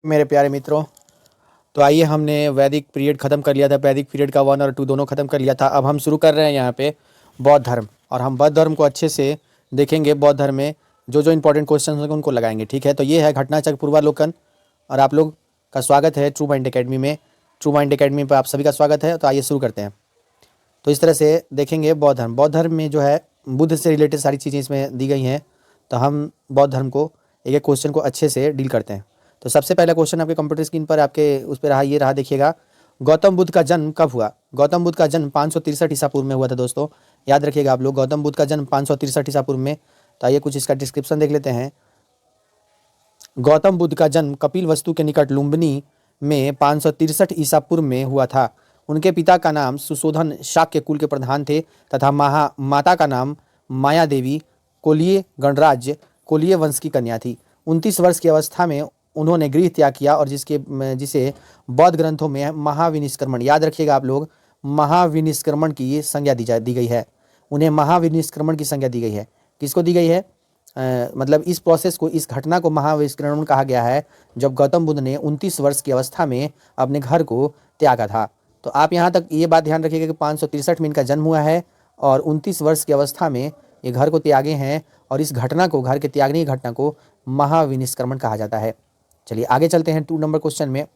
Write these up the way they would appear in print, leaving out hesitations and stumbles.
मेरे प्यारे मित्रों, तो आइए हमने वैदिक पीरियड ख़त्म कर लिया था। वैदिक पीरियड का 1 और 2 दोनों ख़त्म कर लिया था। अब हम शुरू कर रहे हैं यहाँ पे बौद्ध धर्म, और हम बौद्ध धर्म को अच्छे से देखेंगे। बौद्ध धर्म में जो जो इंपॉर्टेंट क्वेश्चन होंगे उनको लगाएंगे, ठीक है। तो ये है घटनाचक्र पूर्वावलोकन, और आप लोग का स्वागत है ट्रू माइंड अकेडमी में। ट्रू माइंड अकेडमी पर आप सभी का स्वागत है। तो आइए शुरू करते हैं। तो इस तरह से देखेंगे बौद्ध धर्म। बौद्ध धर्म में जो है बुद्ध से रिलेटेड सारी चीज़ें इसमें दी गई हैं। तो हम बौद्ध धर्म को एक एक क्वेश्चन को अच्छे से डील करते हैं। तो सबसे पहला क्वेश्चन आपके कंप्यूटर स्क्रीन पर आपके उस पर रहा, ये रहा, देखिएगा। गौतम बुद्ध का जन्म कब हुआ? गौतम बुद्ध का जन्म 563 ईसा पूर्व में हुआ था दोस्तों, याद रखिएगा आप लोग। गौतम बुद्ध का जन्म 563 ईसा पूर्व में। तो आइए कुछ इसका डिस्क्रिप्शन देख लेते हैं। गौतम बुद्ध का जन्म कपिलवस्तु के निकट लुम्बिनी में 563 ईसा पूर्व में हुआ था। उनके पिता का नाम सुशोधन शाक्य कुल के प्रधान थे तथा माता का नाम माया देवी कोलिय गणराज्य कोलिय वंश की कन्या थी। 29 वर्ष की अवस्था में उन्होंने गृह त्याग किया, और जिसे बौद्ध ग्रंथों में महाविनिष्क्रमण, याद रखिएगा आप लोग, महाविनिष्क्रमण की संज्ञा दी गई है। उन्हें महाविनिष्क्रमण की संज्ञा दी गई है। किसको दी गई है? मतलब इस प्रोसेस को, इस घटना को महाविनिष्क्रमण कहा गया है, जब गौतम बुद्ध ने 29 वर्ष की अवस्था में अपने घर को त्यागा था। तो आप यहाँ तक ये बात ध्यान रखिएगा कि 563 में इनका जन्म हुआ है और 29 वर्ष की अवस्था में ये घर को त्यागे हैं, और इस घटना को, घर के त्यागने की घटना को महाविनिष्क्रमण कहा जाता है। चलिए आगे चलते हैं 2 नंबर क्वेश्चन में।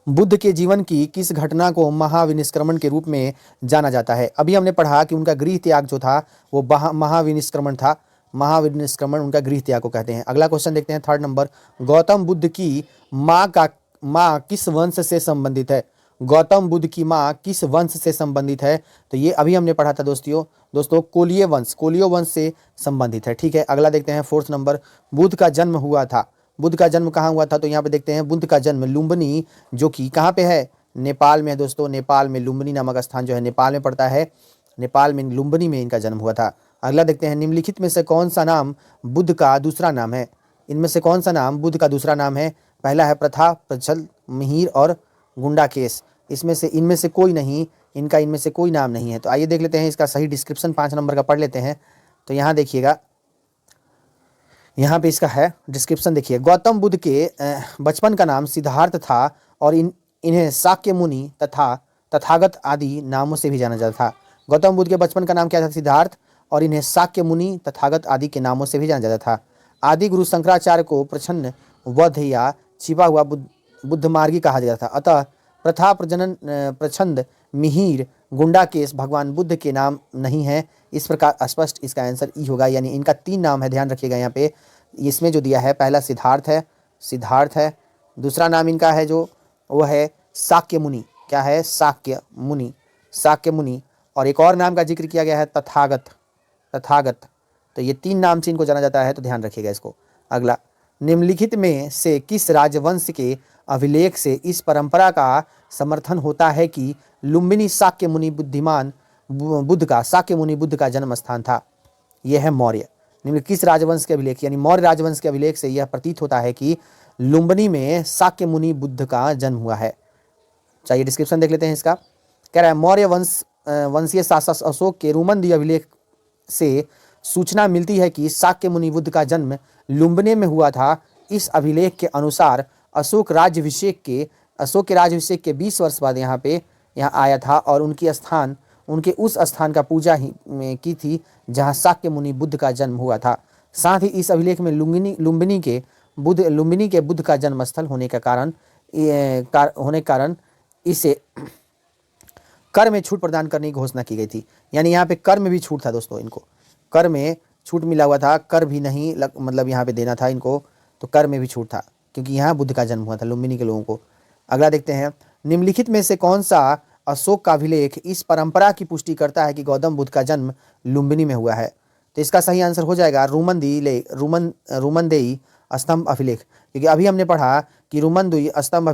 बुद्ध के जीवन की किस घटना को महाविनिष्क्रमण के रूप में जाना जाता है? अभी हमने पढ़ा कि उनका गृह त्याग जो था वो महाविनिष्क्रमण था। महाविनिष्क्रमण उनका गृह त्याग को कहते हैं। अगला क्वेश्चन देखते हैं 3 नंबर। गौतम बुद्ध की माँ किस वंश से संबंधित है? गौतम बुद्ध की माँ किस वंश से संबंधित है? तो ये अभी हमने पढ़ा था दोस्तों कोलिय वंश से संबंधित है, ठीक है। अगला देखते हैं 4 नंबर। बुद्ध का जन्म हुआ था। बुद्ध का जन्म कहाँ हुआ था? तो यहाँ पे देखते हैं बुद्ध का जन्म लुम्बिनी, जो कि कहाँ पे है? नेपाल में है दोस्तों। नेपाल में लुम्बिनी नामक स्थान जो है नेपाल में पड़ता है। नेपाल में लुम्बिनी में इनका जन्म हुआ था। अगला देखते हैं, निम्नलिखित में से कौन सा नाम बुद्ध का दूसरा नाम है? इनमें से कौन सा नाम बुद्ध का दूसरा नाम है? पहला है प्रथा, प्रचल, मिहिर और गुंडाकेश। इनमें से कोई नहीं, इनमें से कोई नाम नहीं है। तो आइए देख लेते हैं इसका सही डिस्क्रिप्शन 5 नंबर का पढ़ लेते हैं। तो यहाँ देखिएगा, यहाँ पे इसका है डिस्क्रिप्शन, देखिए। गौतम बुद्ध के बचपन का नाम सिद्धार्थ था, और इन्हें शाक्य मुनि तथा तथागत आदि नामों से भी जाना जाता था। गौतम बुद्ध के बचपन का नाम क्या था? सिद्धार्थ, और इन्हें शाक्य मुनि तथागत आदि के नामों से भी जाना जाता था। आदि गुरु शंकराचार्य को प्रच्छन्न, वध या छिपा हुआ बुद्ध मार्गी कहा जाता था। अतः प्रथा, प्रजनन, प्रच्छंद, मिहिर, गुंडाकेश भगवान बुद्ध के नाम नहीं है। इस प्रकार स्पष्ट इसका आंसर ई होगा। यानी इनका 3 नाम है, ध्यान रखिएगा। यहाँ पे इसमें जो दिया है, पहला सिद्धार्थ है। दूसरा नाम इनका है जो वो है शाक्य मुनि। क्या है? शाक्य मुनि। और एक और नाम का जिक्र किया गया है, तथागत। तो ये 3 नाम से इनको जाना जाता है, तो ध्यान रखिएगा इसको। अगला, निम्नलिखित में से किस राजवंश के अभिलेख से इस परंपरा का समर्थन होता है कि लुम्बिनी शाक्य मुनि बुद्ध का जन्म स्थान था? यह है मौर्य। निम्न किस राजवंश के अभिलेख, यानी मौर्य राजवंश के अभिलेख से यह प्रतीत होता है कि लुम्बिनी में शाक्य मुनि बुद्ध का जन्म हुआ है। चाहिए डिस्क्रिप्शन देख लेते हैं इसका। कह रहा है, मौर्य वंशीय शासक अशोक के रुमंदी अभिलेख से सूचना मिलती है कि शाक्य मुनि बुद्ध का जन्म लुम्बिनी में हुआ था। इस अभिलेख के अनुसार अशोक के राज्याभिषेक के 20 वर्ष बाद यहाँ आया था, और उनके उस स्थान का पूजा ही की थी जहाँ शाक्य मुनि बुद्ध का जन्म हुआ था। साथ ही इस अभिलेख में लुम्बिनी के बुद्ध का जन्म स्थल होने के कारण इसे कर में छूट प्रदान करने की घोषणा की गई थी। यानी यहाँ पे कर में भी छूट था दोस्तों, इनको कर में छूट मिला हुआ था। कर भी नहीं मतलब यहाँ पे देना था इनको, तो कर में भी छूट था, क्योंकि यहाँ बुद्ध का जन्म हुआ था लुम्बिनी के लोगों को। अगला देखते हैं, निम्नलिखित में से कौन सा अशोक का अभिलेख इस परंपरा की पुष्टि करता है कि गौतम बुद्ध का जन्म लुम्बिनी में हुआ है? तो इसका सही आंसर हो जाएगा रुमनदेई स्तंभ अभिलेख, क्योंकि अभी हमने पढ़ा कि रुमनदेई स्तंभ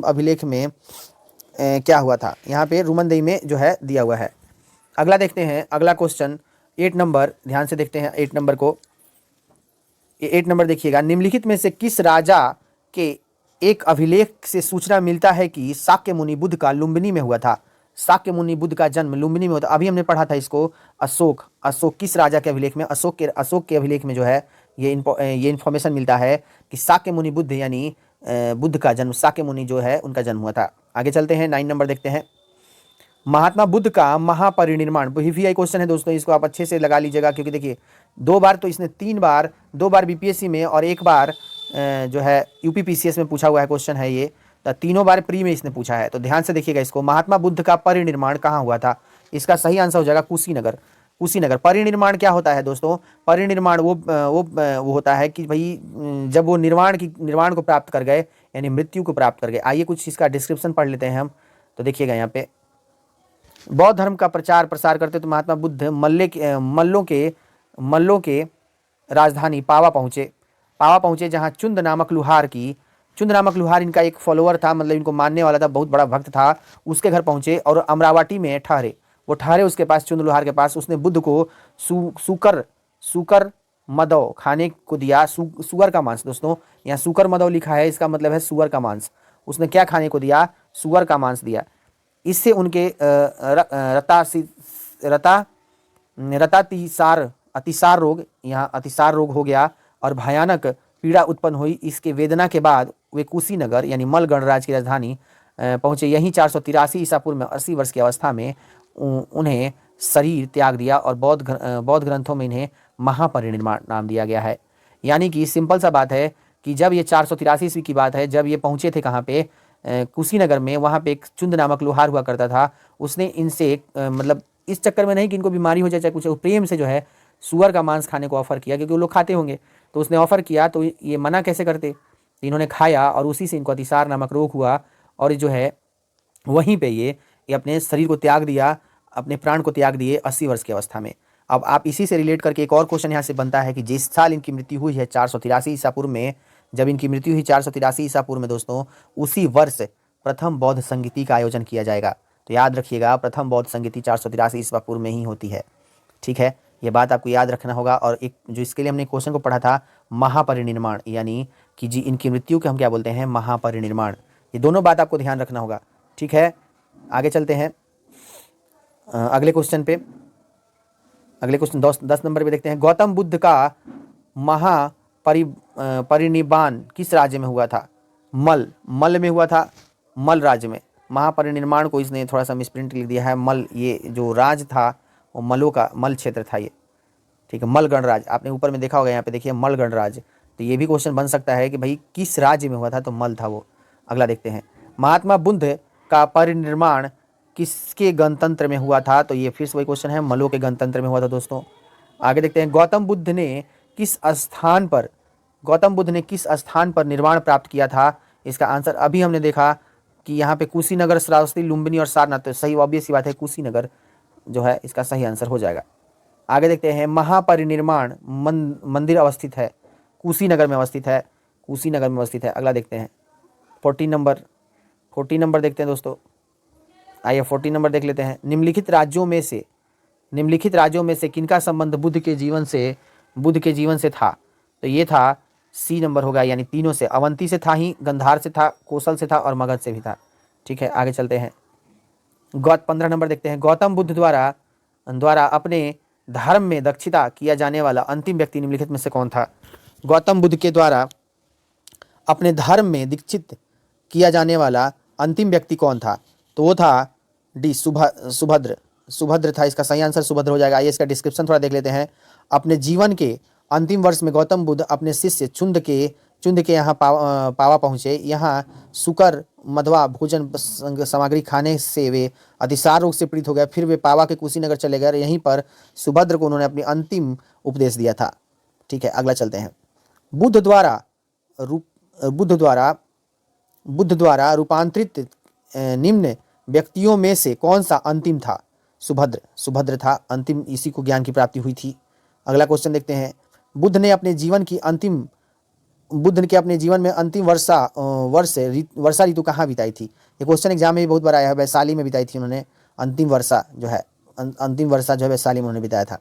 अभिलेख में क्या हुआ था। यहाँ पे रुमनदेई में जो है दिया हुआ है। अगला देखते हैं, अगला क्वेश्चन 8 नंबर, ध्यान से देखते हैं 8 नंबर को। 8 नंबर देखिएगा, निम्नलिखित में से किस राजा के एक अभिलेख से सूचना मिलता है कि शाक्य मुनि बुद्ध का लुम्बिनी में हुआ था? शाक्य मुनि बुद्ध का जन्म लुम्बिनी में हुआ था। अभी हमने पढ़ा था इसको, अशोक किस राजा के अभिलेख में? अशोक के अभिलेख में जो है ये इन्फॉर्मेशन मिलता है कि शाक्य मुनि बुद्ध यानी बुद्ध का जन्म, शाक्य मुनि जो है उनका जन्म हुआ था। आगे चलते हैं, 9 नंबर देखते हैं। महात्मा बुद्ध का महापरिनिर्वाण, वीवीआई क्वेश्चन है दोस्तों, इसको आप अच्छे से लगा लीजिएगा, क्योंकि देखिए 2 बार तो इसने 3 बार, 2 बार बीपीएससी में और 1 बार जो है यूपीपीसीएस में पूछा हुआ है क्वेश्चन है ये, तो तीनों बार प्री में इसने पूछा है। तो ध्यान से देखिएगा इसको, महात्मा बुद्ध का परिनिर्माण कहाँ हुआ था? इसका सही आंसर हो जाएगा कुशीनगर। कुशीनगर। परिनिर्माण क्या होता है दोस्तों? परिनिर्माण वो होता है कि भाई जब वो निर्वाण को प्राप्त कर गए, यानी मृत्यु को प्राप्त कर गए। आइए कुछ इसका डिस्क्रिप्शन पढ़ लेते हैं हम। तो देखिएगा यहाँ पे, बौद्ध धर्म का प्रचार प्रसार करते तो महात्मा बुद्ध मल्लों के राजधानी पावा पहुंचे, जहां चुंद नामक लुहार इनका एक फॉलोअर था, मतलब इनको मानने वाला था, बहुत बड़ा भक्त था। उसके घर पहुंचे और अमरावती में ठहरे। वो ठहरे उसके पास, चुंद लुहार के पास। उसने बुद्ध को सुकर मदौ खाने को दिया। सुअर का मांस दोस्तों, यहाँ सुकर मदौ लिखा है, इसका मतलब है सुअर का मांस। उसने क्या खाने को दिया? सुअर का मांस दिया। इससे उनके अतिसार रोग हो गया और भयानक पीड़ा उत्पन्न हुई। इसके वेदना के बाद वे कुशीनगर यानी मल गणराज्य की राजधानी पहुंचे। यहीं 483 ईसा पूर्व में 80 वर्ष की अवस्था में उन्हें शरीर त्याग दिया और बौद्ध ग्रंथों में इन्हें महापरिनिर्वाण नाम दिया गया है। यानी कि सिंपल सा बात है कि जब ये 483 ईस्वी की बात है, जब ये पहुंचे थे कहाँ पे? कुशीनगर में। वहाँ पे एक चुंद नामक लोहार हुआ करता था। उसने इनसे मतलब इस चक्कर में नहीं कि इनको बीमारी हो जाए चाहे कुछ, प्रेम से जो है सुअर का मांस खाने को ऑफर किया, क्योंकि वो लोग खाते होंगे। तो उसने ऑफर किया, तो ये मना कैसे करते? इन्होंने खाया और उसी से इनको अतिसार नामक रोग हुआ और जो है वहीं पे ये अपने शरीर को त्याग दिया, अपने प्राण को त्याग दिए 80 वर्ष की अवस्था में। अब आप इसी से रिलेट करके एक और क्वेश्चन यहाँ से बनता है कि जिस साल इनकी मृत्यु हुई है 483 ईसा पूर्व में, जब इनकी मृत्यु हुई 483 ईसा पूर्व में दोस्तों, उसी वर्ष प्रथम बौद्ध संगीति का आयोजन किया जाएगा। तो याद रखिएगा, प्रथम बौद्ध संगीति 483 ईसा पूर्व में ही होती है। ठीक है, ये बात आपको याद रखना होगा। और एक जो इसके लिए हमने क्वेश्चन को पढ़ा था, महापरिनिर्वाण, यानी कि जी इनकी मृत्यु को हम क्या बोलते हैं? महापरिनिर्वाण। ये दोनों बात आपको ध्यान रखना होगा। ठीक है, आगे चलते हैं अगले क्वेश्चन पे। अगले क्वेश्चन 10 नंबर पे देखते हैं। गौतम बुद्ध का परिनिर्वाण किस राज्य में हुआ था? मल में हुआ था, मल राज्य में। महापरिनिर्वाण को इसने थोड़ा सा मिसप्रिंट लिख दिया है। मल, ये जो राज था वो मलों का, मल क्षेत्र था ये। ठीक है, मल गणराज्य आपने ऊपर में देखा होगा, यहाँ पे देखिए मल गणराज्य। तो ये भी क्वेश्चन बन सकता है कि भाई किस राज्य में हुआ था? तो मल था वो। अगला देखते हैं, महात्मा बुद्ध का परिनिर्वाण किसके गणतंत्र में हुआ था? तो ये फिर से वही क्वेश्चन है, मलों के गणतंत्र में हुआ था दोस्तों। आगे देखते हैं, गौतम बुद्ध ने किस स्थान पर निर्वाण प्राप्त किया था? इसका आंसर अभी हमने देखा कि यहाँ पे कुशीनगर, श्रावस्ती, लुम्बिनी और सारनाथ। तो सही ऑब्वियस सी बात है, कुशीनगर जो है इसका सही आंसर हो जाएगा। आगे देखते हैं, महापरिनिर्वाण मंदिर अवस्थित है, कुशीनगर में अवस्थित है, कुशीनगर में अवस्थित है। अगला देखते हैं 14 नंबर देखते हैं दोस्तों। आइए 14 नंबर देख लेते हैं। निम्नलिखित राज्यों में से किनका संबंध बुद्ध के जीवन से था? तो ये था सी नंबर होगा, यानी तीनों से। अवंती से था ही, गंधार से था, कोसल से था और मगध से भी था। ठीक है, आगे चलते हैं। 15 नंबर देखते हैं। गौतम बुद्ध द्वारा अपने धर्म में दीक्षित किया जाने वाला अंतिम व्यक्ति निम्नलिखित में से कौन था? गौतम बुद्ध के द्वारा अपने धर्म में दीक्षित किया जाने वाला अंतिम व्यक्ति कौन था? तो वो था डी, सुभद्र था। इसका सही आंसर सुभद्र हो जाएगा। आइए इसका डिस्क्रिप्शन थोड़ा देख लेते हैं। अपने जीवन के अंतिम वर्ष में गौतम बुद्ध अपने शिष्य चुंद के यहाँ पावा पहुँचे। यहाँ सुकर मधवा भोजन सामग्री खाने से वे अतिसार रोग से पीड़ित हो गए। फिर वे पावा के कुशीनगर चले गए। यहीं पर सुभद्र को उन्होंने अपनी अंतिम उपदेश दिया था। ठीक है, अगला चलते हैं। बुद्ध द्वारा रूपांतरित निम्न व्यक्तियों में से कौन सा अंतिम था? सुभद्र था अंतिम, इसी को ज्ञान की प्राप्ति हुई थी। अगला क्वेश्चन देखते हैं। बुद्ध ने अपने जीवन में अंतिम वर्षा ऋतु कहाँ बिताई थी? ये क्वेश्चन एग्जाम में भी बहुत बार आया है। वैशाली में बिताई थी उन्होंने अंतिम वर्षा जो है वैशाली में उन्होंने बिताया था।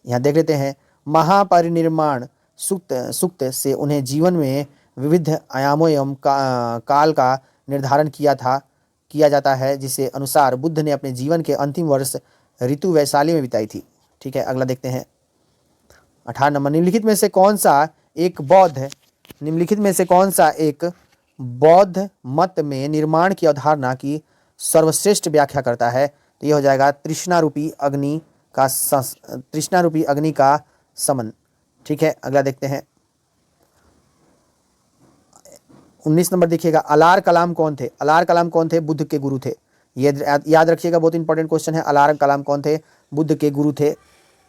यहाँ देख लेते हैं। महापरिनिर्वाण सूक्त से उन्हें जीवन में विविध आयामों एवं काल का निर्धारण किया जाता है, जिसके अनुसार बुद्ध ने अपने जीवन के अंतिम वर्ष ऋतु वैशाली में बिताई थी। ठीक है, अगला देखते हैं। 18 नंबर, निम्नलिखित में से कौन सा एक बौद्ध निम्नलिखित में से कौन सा एक बौद्ध मत में निर्माण की अवधारणा की सर्वश्रेष्ठ व्याख्या करता है? तो ये हो जाएगा तृष्णा रूपी अग्नि का समन। ठीक है, अगला देखते हैं। 19 नंबर देखिएगा, अलार कलाम कौन थे? अलार कलाम कौन थे? बुद्ध के गुरु थे। ये याद रखिएगा, बहुत इंपॉर्टेंट क्वेश्चन है। अलार कलाम कौन थे? बुद्ध के गुरु थे।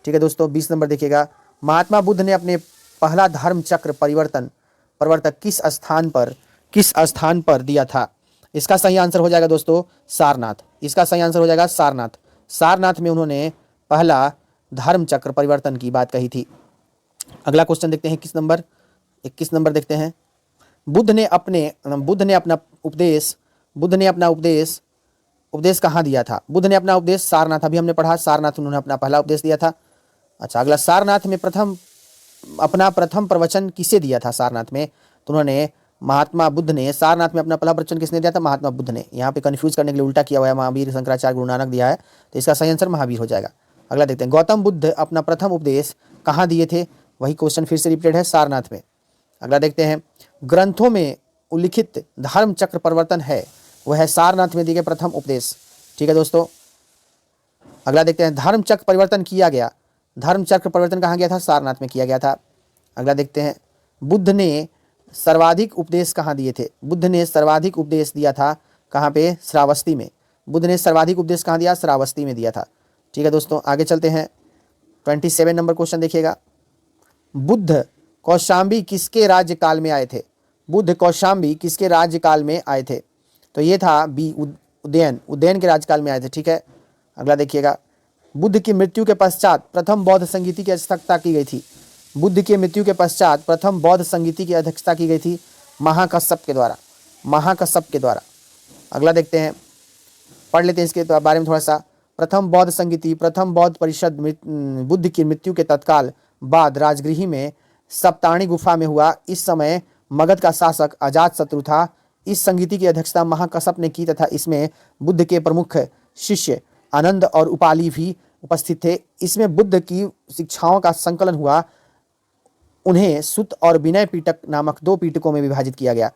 ठीक है दोस्तों, 20 नंबर देखिएगा, महात्मा बुद्ध ने अपने पहला धर्म चक्र प्रवर्तक किस स्थान पर दिया था? इसका सही आंसर हो जाएगा दोस्तों सारनाथ। इसका सही आंसर हो जाएगा सारनाथ। सारनाथ में उन्होंने पहला धर्म चक्र परिवर्तन की बात कही थी। अगला क्वेश्चन देखते हैं, किस नंबर 21 नंबर देखते हैं। बुद्ध ने अपना उपदेश कहाँ दिया था? बुद्ध ने अपना उपदेश सारनाथ, अभी हमने पढ़ा, सारनाथ उन्होंने अपना पहला उपदेश दिया था। अच्छा, अगला, सारनाथ में अपना प्रथम प्रवचन किसे दिया था? सारनाथ में तो उन्होंने महात्मा बुद्ध ने सारनाथ में अपना पहला प्रवचन किसने दिया था? महात्मा बुद्ध ने। यहाँ पे कंफ्यूज करने के लिए उल्टा किया हुआ है, महावीर, शंकराचार्य, गुरु नानक दिया है, तो इसका सही आंसर महावीर हो जाएगा। अगला देखते हैं, गौतम बुद्ध अपना प्रथम उपदेश कहाँ दिए थे? वही क्वेश्चन फिर से रिपीटेड है, सारनाथ में। अगला देखते हैं, ग्रंथों में उल्लिखित धर्म चक्र परिवर्तन है, वह है सारनाथ में दिए गए प्रथम उपदेश। ठीक है दोस्तों, अगला देखते हैं, धर्म चक्र परिवर्तन कहाँ गया था? सारनाथ में किया गया था। अगला देखते हैं, बुद्ध ने सर्वाधिक उपदेश कहाँ दिए थे? बुद्ध ने सर्वाधिक उपदेश दिया था कहाँ पे? श्रावस्ती में। बुद्ध ने सर्वाधिक उपदेश कहाँ दिया? श्रावस्ती में दिया था। ठीक है दोस्तों, आगे चलते हैं। 27 नंबर क्वेश्चन देखिएगा, बुद्ध कौशाम्बी किसके राज्यकाल में आए थे? बुद्ध कौशाम्बी किसके राज्यकाल में आए थे? तो ये था बी, उदयन के राज्यकाल में आए थे। ठीक है, अगला देखिएगा, बुद्ध की मृत्यु के पश्चात प्रथम बौद्ध संगीति की अध्यक्षता की गई थी। बुद्ध की मृत्यु के पश्चात प्रथम बौद्ध संगीति की अध्यक्षता की गई थी महाकश्यप के द्वारा। अगला देखते हैं, पढ़ लेते हैं इसके बारे में थोड़ा सा। प्रथम बौद्ध परिषद बुद्ध की मृत्यु के तत्काल बाद राजगृह में सप्ताणी गुफा में हुआ। इस समय मगध का शासक अजातशत्रु था। इस संगीति की अध्यक्षता महाकश्यप ने की तथा इसमें बुद्ध के प्रमुख शिष्य आनंद और उपाली भी उपस्थित थे। इसमें बुद्ध की शिक्षाओं का संकलन हुआ। उन्हें सुत और विनय पिटक नामक 2 पिटकों में विभाजित किया गया।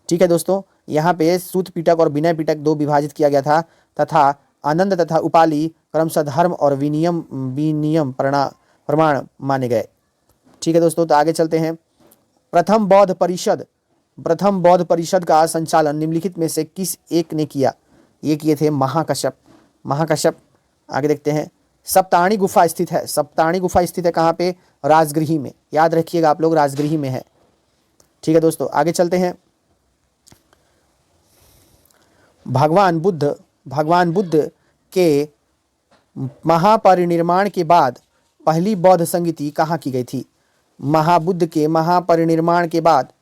ठीक है दोस्तों, यहाँ पे सुत पिटक और विनय पिटक 2 विभाजित किया गया था तथा आनंद तथा उपाली क्रमशः धर्म और विनियम प्रमाण माने गए। ठीक है दोस्तों, तो आगे चलते हैं। प्रथम बौद्ध परिषद का संचालन निम्नलिखित में से किस एक ने किया? ये किए थे महाकश्यप। आगे देखते हैं, सप्ताणी गुफा स्थित है कहाँ पे? राजगृह में। याद रखिएगा आप लोग, राजगृह में है। ठीक है दोस्तों, आगे चलते हैं। भगवान बुद्ध के महापरिनिर्वाण के बाद पहली बौद्ध संगीति कहाँ की गई थी? बुद्ध के महापरिनिर्वाण के बाद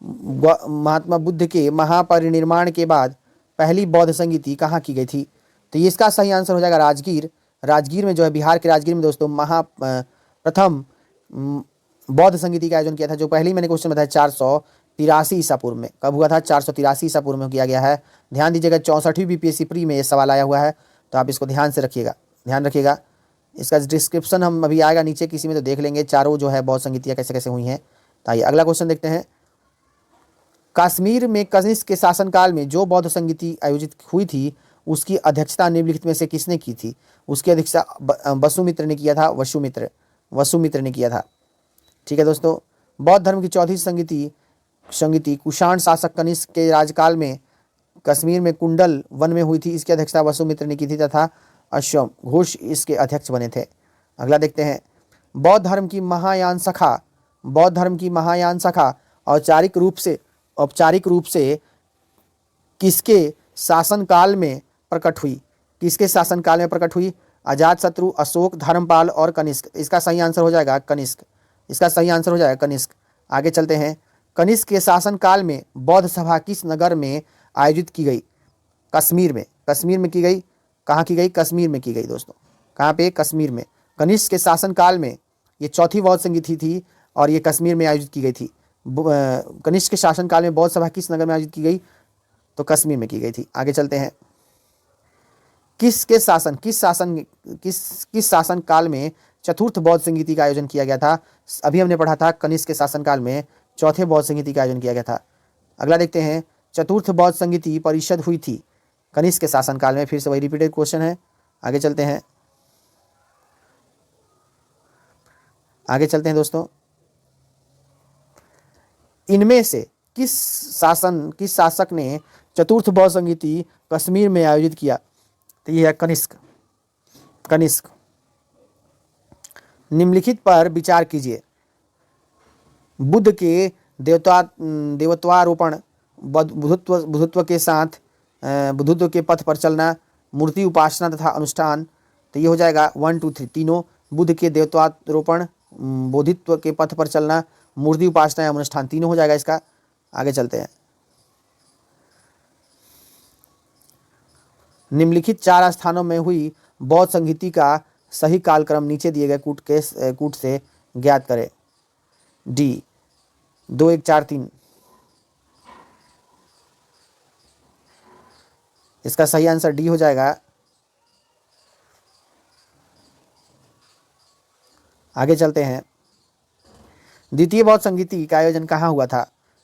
महात्मा बुद्ध के महापरिनिर्वाण के बाद पहली बौद्ध संगीति कहाँ की गई थी? तो ये इसका सही आंसर हो जाएगा राजगीर में, जो है बिहार के राजगीर में दोस्तों प्रथम बौद्ध संगीति का आयोजन किया था, जो पहले ही मैंने क्वेश्चन बताया 483 ईसा पूर्व में। कब हुआ था? 483 ईसा पूर्व में किया गया है। ध्यान दीजिएगा, 64वीं बीपीएससी प्री में ये सवाल आया हुआ है, तो आप इसको ध्यान रखिएगा। इसका डिस्क्रिप्शन हम अभी आएगा नीचे किसी में, तो देख लेंगे चारों जो है बौद्ध संगीतियाँ कैसे कैसे हुई हैं। तो आइए अगला क्वेश्चन देखते हैं। कश्मीर में कनिष्क के शासनकाल में जो बौद्ध संगीति आयोजित हुई थी उसकी अध्यक्षता निम्नलिखित में से किसने की थी? उसकी अध्यक्षता वसुमित्र ने किया था। वसुमित्र ने किया था। ठीक है दोस्तों, बौद्ध धर्म की चौथी संगीति कुषाण शासक कनिष्क के राज्यकाल में कश्मीर में कुंडल वन में हुई थी। इसकी अध्यक्षता वसुमित्र ने की थी तथा अश्वम घोष इसके अध्यक्ष बने थे। अगला देखते हैं, बौद्ध धर्म की महायान शाखा औपचारिक रूप से किसके शासनकाल में प्रकट हुई? अजातशत्रु, अशोक, धर्मपाल और कनिष्क। इसका सही आंसर हो जाएगा कनिष्क। आगे चलते हैं। कनिष्क के शासनकाल में बौद्ध सभा किस नगर में आयोजित की गई? कश्मीर में की गई। कहाँ की गई? कश्मीर में की गई दोस्तों। कहाँ पे? कश्मीर में। कनिष्क के शासनकाल में ये चौथी बौद्ध संगीति थी और ये कश्मीर में आयोजित की गई थी। कनिष्क के शासनकाल में बौद्ध सभा किस नगर में आयोजित की गई? तो कश्मीर में की गई थी। आगे चलते हैं। किस शासन काल में चतुर्थ बौद्ध संगीति का आयोजन किया गया था? अभी हमने पढ़ा था कनिष्क के शासनकाल में चौथे बौद्ध संगीति का आयोजन किया गया था। अगला देखते हैं, चतुर्थ बौद्ध संगीति परिषद हुई थी कनिष्क के शासनकाल में। फिर से वही रिपीटेड क्वेश्चन है। आगे चलते हैं, आगे चलते हैं दोस्तों। इनमें से किस शासक ने चतुर्थ बौद्ध संगीति कश्मीर में आयोजित किया? तो यह है कनिष्क। निम्नलिखित पर विचार कीजिए। बुद्ध के देवत्वारोपण, बुद्धत्व के साथ बुद्धत्व के पथ पर चलना, मूर्ति उपासना तथा अनुष्ठान। तो ये हो जाएगा 1 2 3 तीनों। बुद्ध के देवत्वारोपण, बोधित्व के पथ पर चलना, मूर्ति उपासना या अनुष्ठान, तीनों हो जाएगा इसका। आगे चलते हैं। निम्नलिखित 4 स्थानों में हुई बौद्ध संगीति का सही कालक्रम नीचे दिए गए कूट से ज्ञात करें। डी 2 1 4 3। इसका सही आंसर डी हो जाएगा। आगे चलते हैं। द्वितीय बौद्ध संगीति का आयोजन कहाँ हुआ था?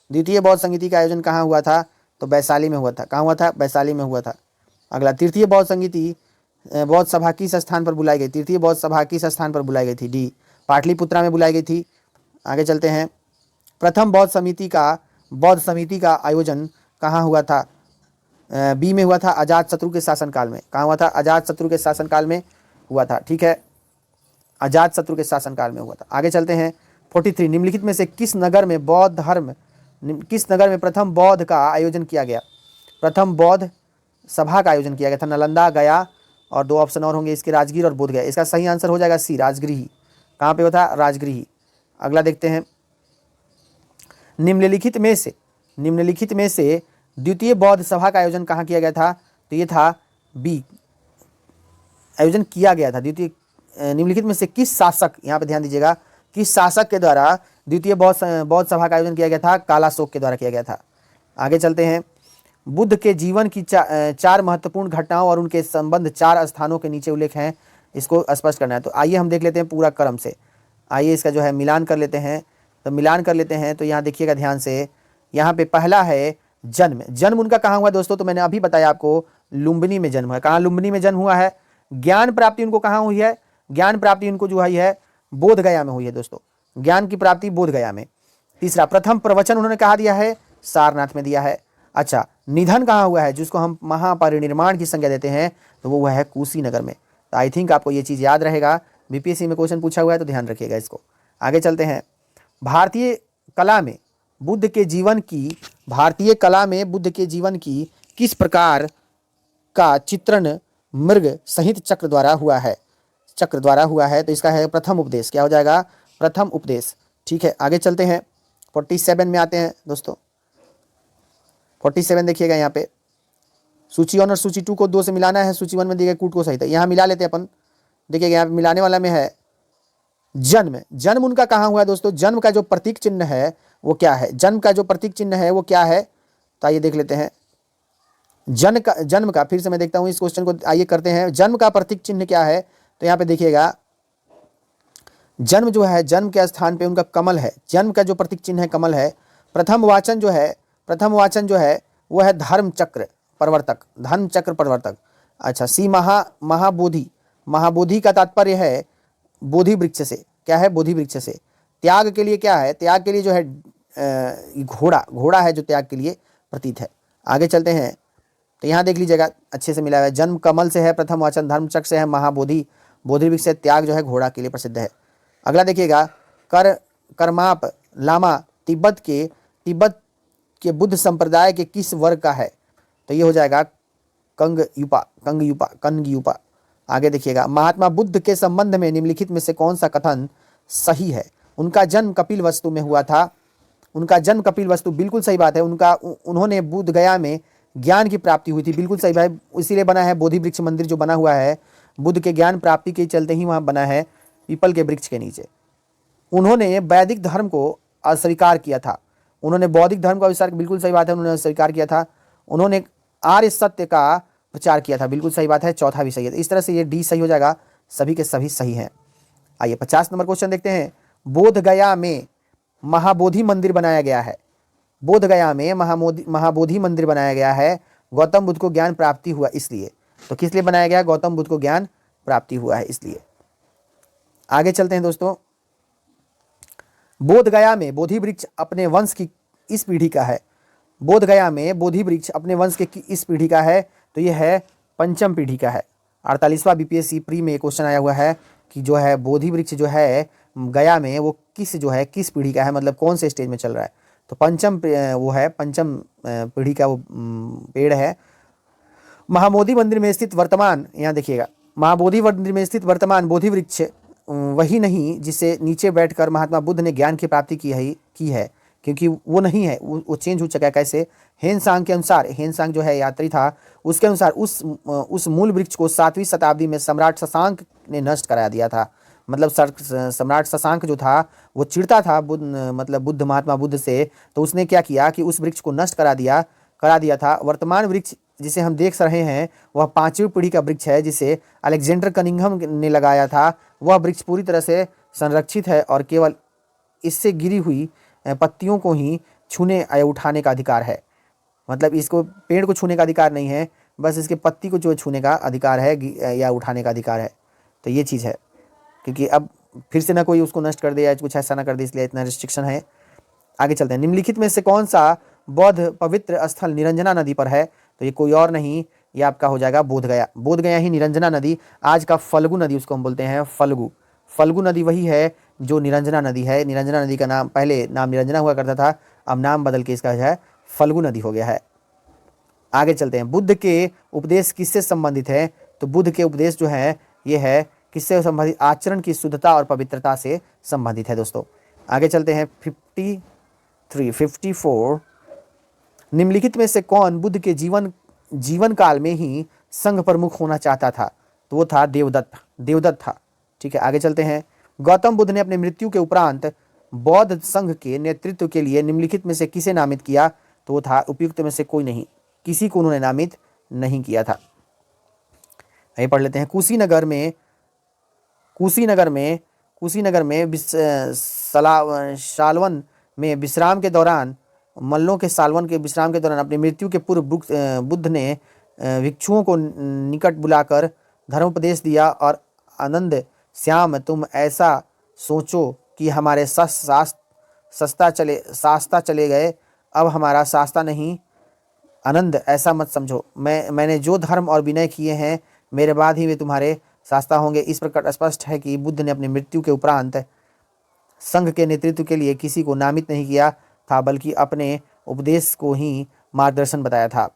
द्वितीय बौद्ध संगीति का आयोजन कहाँ हुआ था? तो वैशाली में हुआ था। कहाँ हुआ था? वैशाली में हुआ था। अगला, तृतीय बौद्ध संगीति बौद्ध सभा किस स्थान पर बुलाई गई? तृतीय बौद्ध सभा किस स्थान पर बुलाई गई थी? डी पाटलिपुत्रा में बुलाई गई थी। आगे चलते हैं। प्रथम बौद्ध समिति का आयोजन कहाँ हुआ था? बी में हुआ था अजातशत्रु के शासनकाल में। कहाँ हुआ था? अजातशत्रु के शासनकाल में हुआ था। ठीक है, अजातशत्रु के शासनकाल में हुआ था। आगे चलते हैं। 43 निम्नलिखित में से किस नगर में प्रथम बौद्ध का आयोजन किया गया? प्रथम बौद्ध सभा का आयोजन किया गया था? नालंदा, गया, और 2 ऑप्शन और होंगे इसके, राजगीर और बोधगया। इसका सही आंसर हो जाएगा सी, राजगृही। कहाँ पे होता? राजगृही। अगला देखते हैं। निम्नलिखित में से द्वितीय बौद्ध सभा का आयोजन कहाँ किया गया था? तो ये था बी, आयोजन किया गया था द्वितीय। निम्नलिखित में से किस शासक, यहाँ पे ध्यान दीजिएगा, किस शासक के द्वारा द्वितीय बौद्ध सभा का आयोजन किया गया था? कालाशोक के द्वारा किया गया था। आगे चलते हैं। बुद्ध के जीवन की 4 महत्वपूर्ण घटनाओं और उनके संबंध 4 स्थानों के नीचे उल्लेख हैं, इसको स्पष्ट करना है। तो आइए हम देख लेते हैं पूरा क्रम से। आइए इसका जो है मिलान कर लेते हैं। तो यहाँ देखिएगा ध्यान से। यहाँ पे पहला है जन्म उनका कहाँ हुआ दोस्तों? तो मैंने अभी बताया आपको, लुम्बिनी में जन्म है। कहाँ? लुम्बिनी में जन्म हुआ है। ज्ञान प्राप्ति उनको कहाँ हुई है? ज्ञान प्राप्ति उनको जो हुई है बोध गया में हुई है दोस्तों। ज्ञान की प्राप्ति बोध गया में। तीसरा, प्रथम प्रवचन उन्होंने कहाँ दिया है? सारनाथ में दिया है। अच्छा, निधन कहाँ हुआ है जिसको हम महापरिनिर्वाण की संज्ञा देते हैं? तो वो हुआ है कुशीनगर में। तो आई थिंक आपको ये चीज़ याद रहेगा, बीपीएससी में क्वेश्चन पूछा हुआ है तो ध्यान रखिएगा इसको। आगे चलते हैं। भारतीय कला में बुद्ध के जीवन की किस प्रकार का चित्रण मृग सहित चक्र द्वारा हुआ है? तो इसका है प्रथम उपदेश। क्या हो जाएगा? प्रथम उपदेश। ठीक है, आगे चलते हैं। 47 में आते हैं दोस्तों। 47 देखिएगा यहाँ पे, सूची 1 और सूची 2 को 2 से मिलाना है। सूची 1 में दिए गए कूट को सही था, यहाँ मिला लेते हैं अपन। देखिएगा यहाँ पे मिलाने वाला में है जन्म उनका कहाँ हुआ है दोस्तों? जन्म का जो प्रतीक चिन्ह है वो क्या है? तो आइए देख लेते हैं। जन्म का फिर से मैं देखता हूँ इस क्वेश्चन को। आइए करते हैं। जन्म का प्रतीक चिन्ह क्या है? तो यहाँ पे देखिएगा, जन्म जो है, जन्म के स्थान पे उनका कमल है। जन्म का जो प्रतीक चिन्ह है कमल है। प्रथम वाचन जो है वो है धर्म चक्र प्रवर्तक। अच्छा, सी महाबोधि का तात्पर्य है बोधि वृक्ष से। क्या है? बोधि वृक्ष से। त्याग के लिए क्या है? त्याग के लिए जो है घोड़ा है जो त्याग के लिए प्रतीत है। आगे चलते हैं। तो यहाँ देख लीजिएगा अच्छे से मिला हुआ है। जन्म कमल से है, प्रथम वाचन धर्म चक्र से है, महाबोधि बोधि वृक्ष से, त्याग जो है घोड़ा के लिए प्रसिद्ध है। अगला देखिएगा, कर्माप लामा तिब्बत के बुद्ध संप्रदाय के किस वर्ग का है? तो ये हो जाएगा कंगयुपा। आगे देखिएगा, महात्मा बुद्ध के संबंध में निम्नलिखित में से कौन सा कथन सही है? उनका जन्म कपिलवस्तु में हुआ था। बिल्कुल सही बात है। उन्होंने बुद्ध गया में ज्ञान की प्राप्ति हुई थी, बिल्कुल सही भाई। इसीलिए बना है बोधि वृक्ष मंदिर जो बना हुआ है, बुद्ध के ज्ञान प्राप्ति के चलते ही वहाँ बना है, पीपल के वृक्ष के नीचे। उन्होंने वैदिक धर्म को अस्वीकार किया था। उन्होंने बौद्धिक धर्म का विस्तार, बिल्कुल सही बात है, उन्होंने स्वीकार किया था। उन्होंने आर्य सत्य का प्रचार किया था, बिल्कुल सही बात है। चौथा भी सही है। इस तरह से ये डी सही हो जाएगा, सभी के सभी सही हैं। आइए 50 नंबर क्वेश्चन देखते हैं। बोध गया में महाबोधि मंदिर बनाया गया है। बोध गया में महाबोधि मंदिर बनाया गया है। गौतम बुद्ध को ज्ञान प्राप्ति हुआ इसलिए। तो किस लिए बनाया गया? गौतम बुद्ध को ज्ञान प्राप्ति हुआ है इसलिए। आगे चलते हैं दोस्तों। बोध गया में बोधि वृक्ष अपने वंश की इस पीढ़ी का है। बोध गया में बोधि वृक्ष अपने वंश के इस पीढ़ी का है, तो यह है पंचम पीढ़ी का है। 48वां बीपीएससी प्री में क्वेश्चन आया हुआ है कि जो है बोधि वृक्ष जो है गया में वो किस पीढ़ी का है, मतलब कौन से स्टेज में चल रहा है। तो पंचम वो है, पंचम पीढ़ी का वो पेड़ है। महाबोधि मंदिर में स्थित वर्तमान, यहाँ देखिएगा, महाबोधि मंदिर में स्थित वर्तमान बोधि वृक्ष वही नहीं जिसे नीचे बैठकर महात्मा बुद्ध ने ज्ञान की प्राप्ति की है, क्योंकि वो नहीं है, वो चेंज हो चुका है। कैसे? हेनसांग के अनुसार, हेनसांग जो है यात्री था, उसके अनुसार उस मूल वृक्ष को 7वीं शताब्दी में सम्राट शशांक ने नष्ट करा दिया था। मतलब सम्राट शशांक जो था वो चिढ़ता था महात्मा बुद्ध से, तो उसने क्या किया कि उस वृक्ष को नष्ट करा दिया था। वर्तमान वृक्ष जिसे हम देख रहे हैं वह 5वीं पीढ़ी का वृक्ष है, जिसे अलेक्जेंडर कनिंघम ने लगाया था। वह वृक्ष पूरी तरह से संरक्षित है और केवल इससे गिरी हुई पत्तियों को ही छूने या उठाने का अधिकार है। मतलब इसको पेड़ को छूने का अधिकार नहीं है, बस इसके पत्ती को जो छूने का अधिकार है या उठाने का अधिकार है। तो ये चीज़ है, क्योंकि अब फिर से ना कोई उसको नष्ट कर दे या कुछ ऐसा ना कर दे, इसलिए इतना रिस्ट्रिक्शन है। आगे चलते हैं। निम्नलिखित में से कौन सा बौद्ध पवित्र स्थल निरंजना नदी पर है? तो ये कोई और नहीं, ये आपका हो जाएगा बोध गया। बोध गया ही निरंजना नदी, आज का फल्गु नदी उसको हम बोलते हैं, फल्गु नदी वही है जो निरंजना नदी है। निरंजना नदी का नाम, पहले नाम निरंजना हुआ करता था, अब नाम बदल के इसका जो है फल्गु नदी हो गया है। आगे चलते हैं। बुद्ध के उपदेश किससे संबंधित है? तो बुद्ध के उपदेश जो है ये है किससे संबंधित? आचरण की शुद्धता और पवित्रता से संबंधित है दोस्तों। आगे चलते हैं। 54 निम्नलिखित में से कौन बुद्ध के जीवन काल में ही संघ प्रमुख होना चाहता था? तो वो था देवदत्त था। ठीक है, आगे चलते हैं। गौतम बुद्ध ने अपने मृत्यु के उपरांत बौद्ध संघ के नेतृत्व के लिए निम्नलिखित में से किसे नामित किया? तो वो था उपयुक्त में से कोई नहीं, किसी को उन्होंने नामित नहीं किया था। ये पढ़ लेते हैं। कुशीनगर में सालवन में विश्राम के दौरान, मल्लों के सालवन के विश्राम के दौरान अपनी मृत्यु के पूर्व बुद्ध ने भिक्षुओं को निकट बुलाकर धर्मोपदेश दिया और आनंद श्याम, तुम ऐसा सोचो कि हमारे शास्ता चले गए, अब हमारा शास्ता नहीं। आनंद, ऐसा मत समझो, मैंने जो धर्म और विनय किए हैं मेरे बाद ही वे तुम्हारे शास्ता होंगे। इस प्रकार स्पष्ट है कि बुद्ध ने अपनी मृत्यु के उपरांत संघ के नेतृत्व के लिए किसी को नामित नहीं किया था, बल्कि अपने उपदेश को ही मार्गदर्शन बताया था।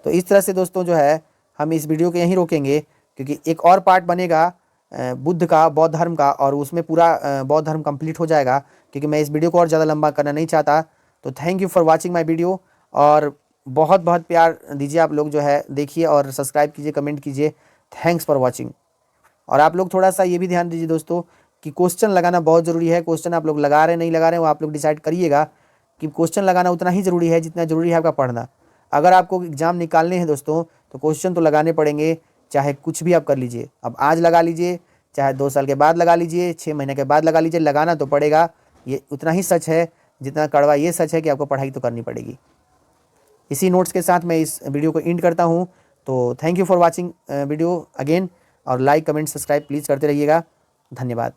तो इस तरह से दोस्तों जो है हम इस वीडियो को यहीं रोकेंगे, क्योंकि एक और पार्ट बनेगा बुद्ध का, बौद्ध धर्म का, और उसमें पूरा बौद्ध धर्म कंप्लीट हो जाएगा, क्योंकि मैं इस वीडियो को और ज़्यादा लंबा करना नहीं चाहता। तो thank you for watching my video, और बहुत बहुत प्यार दीजिए आप लोग, जो है देखिए और सब्सक्राइब कीजिए, कमेंट कीजिए। Thanks for watching. और आप लोग थोड़ा सा ये भी ध्यान दीजिए दोस्तों कि क्वेश्चन लगाना बहुत ज़रूरी है। क्वेश्चन आप लोग लगा रहे हैं नहीं लगा रहे हैं वो आप लोग डिसाइड करिएगा, कि क्वेश्चन लगाना उतना ही ज़रूरी है जितना ज़रूरी है आपका पढ़ना। अगर आपको एग्ज़ाम निकालने हैं दोस्तों तो क्वेश्चन तो लगाने पड़ेंगे, चाहे कुछ भी आप कर लीजिए। अब आज लगा लीजिए, चाहे 2 साल के बाद लगा लीजिए, 6 महीने के बाद लगा लीजिए, लगाना तो पड़ेगा। ये उतना ही सच है जितना कड़वा ये सच है कि आपको पढ़ाई तो करनी पड़ेगी। इसी नोट्स के साथ मैं इस वीडियो को एंड करता हूँ। तो thank you for watching video again, और लाइक कमेंट सब्सक्राइब प्लीज़ करते रहिएगा। धन्यवाद।